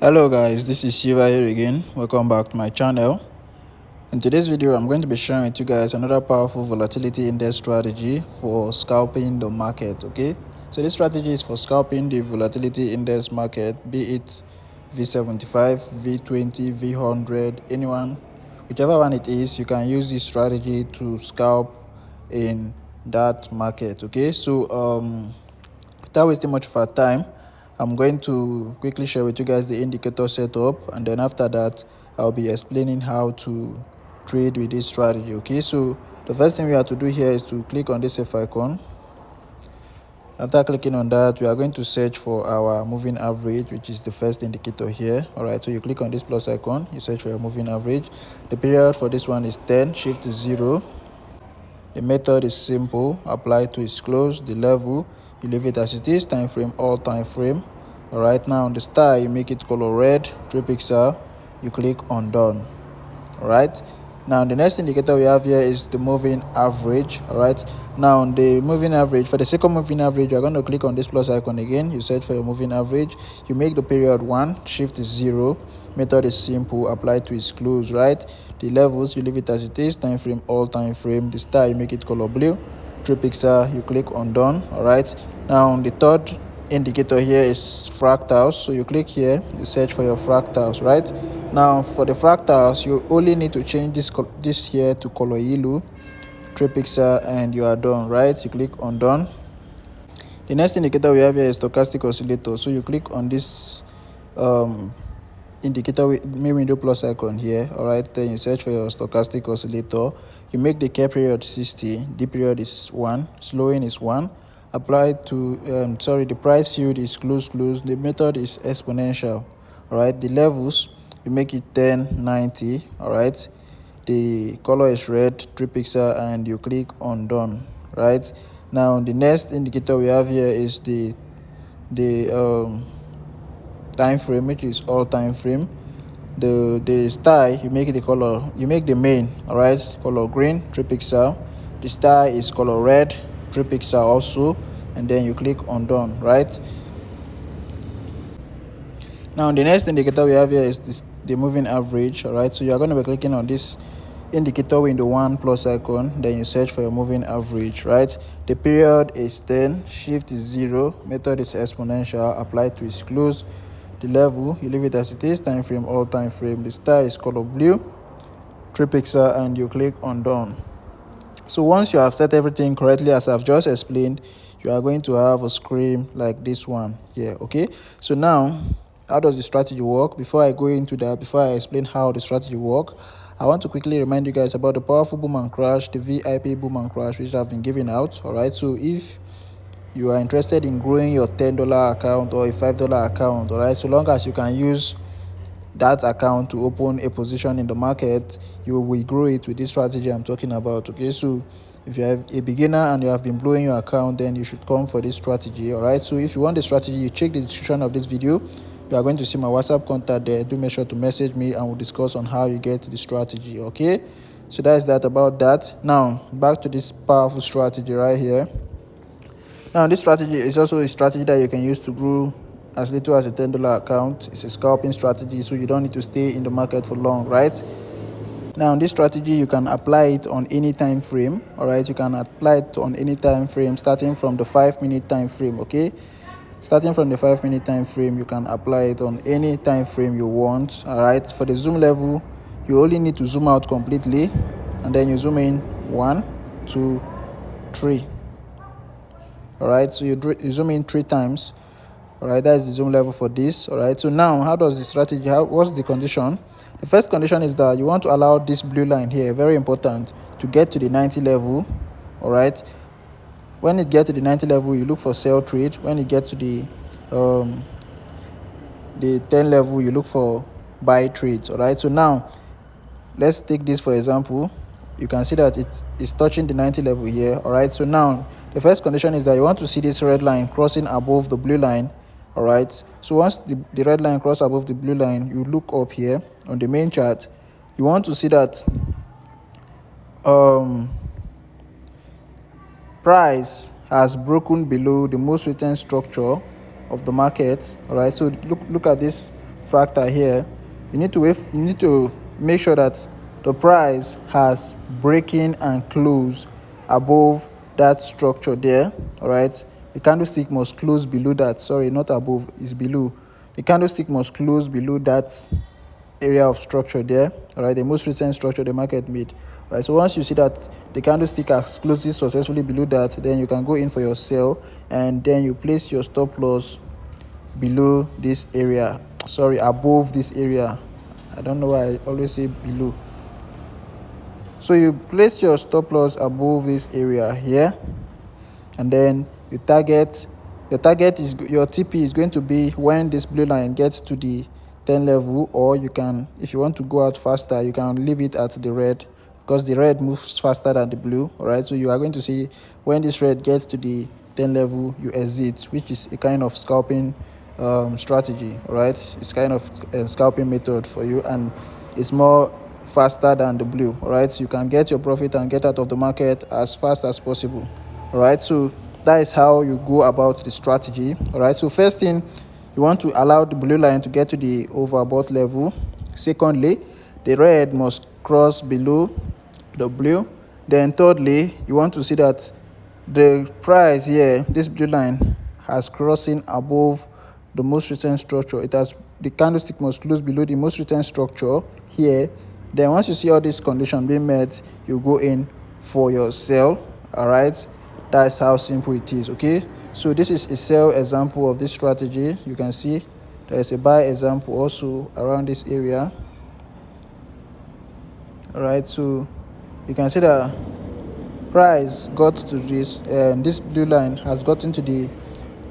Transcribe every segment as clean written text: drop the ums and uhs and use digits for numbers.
Hello guys, this is Shiva here again. Welcome back to my channel. In today's video, I'm going to be sharing with you guys another powerful volatility index strategy for scalping the market. Okay, so this strategy is for scalping the volatility index market, be it V75, V20, V100, anyone, whichever one it is. You can use this strategy to scalp in that market. Okay, so without wasting much of our time, I'm going to quickly share with you guys the indicator setup, and then after that I'll be explaining how to trade with this strategy. Okay, so the first thing we have to do here is to click on this F icon. After clicking on that, we are going to search for our moving average, which is the first indicator here. All right, so you click on this plus icon, you search for your moving average. The period for this one is 10, shift is 0. The method is simple: apply to its close. The level, you leave it as it is, time frame, all time frame. All right, now on the star, you make it color red, 3 pixel, you click on done. All right, now the next indicator we have here is the moving average. All right, now the moving average, for the second moving average, you're going to click on this plus icon again. You search for your moving average, you make the period 1, shift is 0. Method is simple: apply to its close. Right, the levels, you leave it as it is, time frame, all time frame. The star, you make it color blue, 3 pixel, you click on done. All right, now the third indicator here is fractals, so you click here, you search for your fractals. Right, now for the fractals, you only need to change this here to color yellow, 3 pixel, and you are done. Right, you click on done. The next indicator we have here is stochastic oscillator, so you click on this indicator with main window plus icon here. All right, then you search for your stochastic oscillator. You make the care period 60, d period is 1, slowing is 1. Apply to the price field is close. The method is exponential. All right, the levels, you make it 10, 90. All right, the color is red, 3 pixel, and you click on done. Right, now the next indicator we have here is the time frame, which is all time frame. The star, you make the color, you make the main, all right, color green, 3 pixel. The star is color red, 3 pixel also, and then you click on done. Right, now the next indicator we have here is the moving average. All right, so you are going to be clicking on this indicator window 1 plus icon, then you search for your moving average. Right, the period is 10, shift is 0, method is exponential, apply to its close. The level, you leave it as it is, time frame, all time frame. The star is color blue, 3 pixel, and you click on done. So once you have set everything correctly, as I've just explained, you are going to have a screen like this one here. Okay, so now how does the strategy work? Before I go into that, before I explain how the strategy work, I want to quickly remind you guys about the powerful boom and crash, the VIP boom and crash, which have been given out. All right, so if you are interested in growing your $10 account or a $5 account, all right, so long as you can use that account to open a position in the market, you will grow it with this strategy I'm talking about. Okay, so if you have a beginner and you have been blowing your account, then you should come for this strategy. All right, so if you want the strategy, you check the description of this video. You are going to see my WhatsApp contact there. Do make sure to message me and we'll discuss on how you get the strategy. Okay, so that's that about that. Now back to this powerful strategy right here. Now this strategy is also a strategy that you can use to grow as little as a $10 account. It's a scalping strategy, so you don't need to stay in the market for long. Right, now this strategy, you can apply it on any time frame. All right, you can apply it on any time frame starting from the 5-minute time frame. Okay, starting from the 5-minute time frame, you can apply it on any time frame you want. All right, for the zoom level, you only need to zoom out completely, and then you zoom in 1, 2, 3. All right, so you zoom in 3 times. All right, that's the zoom level for this. All right, so now how does the strategy, what's the condition? The first condition is that you want to allow this blue line here, very important, to get to the 90 level. All right, when it gets to the 90 level, you look for sell trade. When it gets to the 10 level, you look for buy trades. All right, so now let's take this for example. You can see that it is touching the 90 level here. All right, so now the first condition is that you want to see this red line crossing above the blue line. All right, so once the red line crosses above the blue line, you look up here on the main chart. You want to see that price has broken below the most recent structure of the market. All right, so look at this fractal here, you need to make sure that the price has breaking and close above that structure there. All right, the candlestick must close below that. Sorry, not above, it's below. The candlestick must close below that area of structure there. All right, the most recent structure the market made. All right, so once you see that the candlestick has closed successfully below that, then you can go in for your sell, and then you place your stop loss below this area, sorry, above this area. I don't know why I always say below. So you place your stop loss above this area here, and then your target is, your TP is going to be when this blue line gets to the 10 level, or you can, if you want to go out faster, you can leave it at the red, because the red moves faster than the blue. All right, so you are going to see when this red gets to the 10 level, you exit, which is a kind of scalping strategy. All right, it's kind of a scalping method for you, and it's more faster than the blue. All right, so you can get your profit and get out of the market as fast as possible. All right, so that is how you go about the strategy. All right, so first thing, you want to allow the blue line to get to the overbought level. Secondly, the red must cross below the blue. Then thirdly, you want to see that the price here, this blue line, has crossing above the most recent structure. It has, the candlestick must close below the most recent structure here. Then once you see all these conditions being met, you go in for your sell. All right, that's how simple it is. Okay, so this is a sell example of this strategy. You can see there's a buy example also around this area. All right, so you can see that price got to this, and this blue line has gotten to the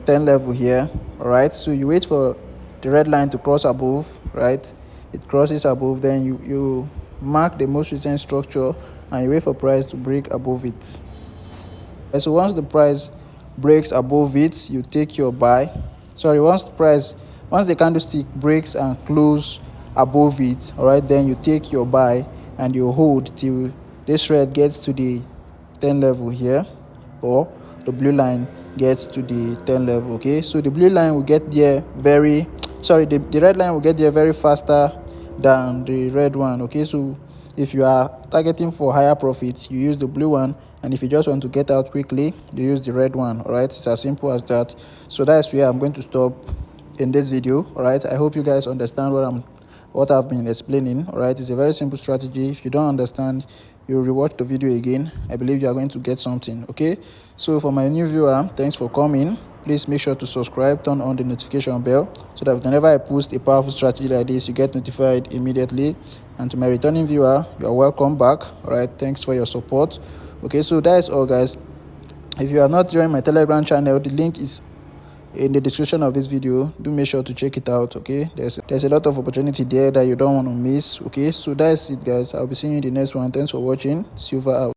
10 level here. All right, so you wait for the red line to cross above. Right, it crosses above, then you mark the most recent structure, and you wait for price to break above it. So once the price breaks above it, you take your buy. Sorry, once the candlestick breaks and close above it, all right, then you take your buy and you hold till this red gets to the 10 level here, or the blue line gets to the 10 level. Okay, so the blue line will get there the red line will get there very faster than the red one. Okay, so if you are targeting for higher profits, you use the blue one, and if you just want to get out quickly, you use the red one. All right, it's as simple as that. So that's where I'm going to stop in this video. All right, I hope you guys understand what I've been explaining. All right, it's a very simple strategy. If you don't understand, you rewatch the video again. I believe you are going to get something. Okay, so for my new viewer, thanks for coming. Please make sure to subscribe, turn on the notification bell, so that whenever I post a powerful strategy like this, you get notified immediately. And to my returning viewer, you are welcome back. All right, thanks for your support. Okay, so that's all, guys. If you are not joined my Telegram channel, the link is in the description of this video. Do make sure to check it out. Okay, there's a lot of opportunity there that you don't want to miss. Okay, so that's it, guys. I'll be seeing you in the next one. Thanks for watching. Silver out.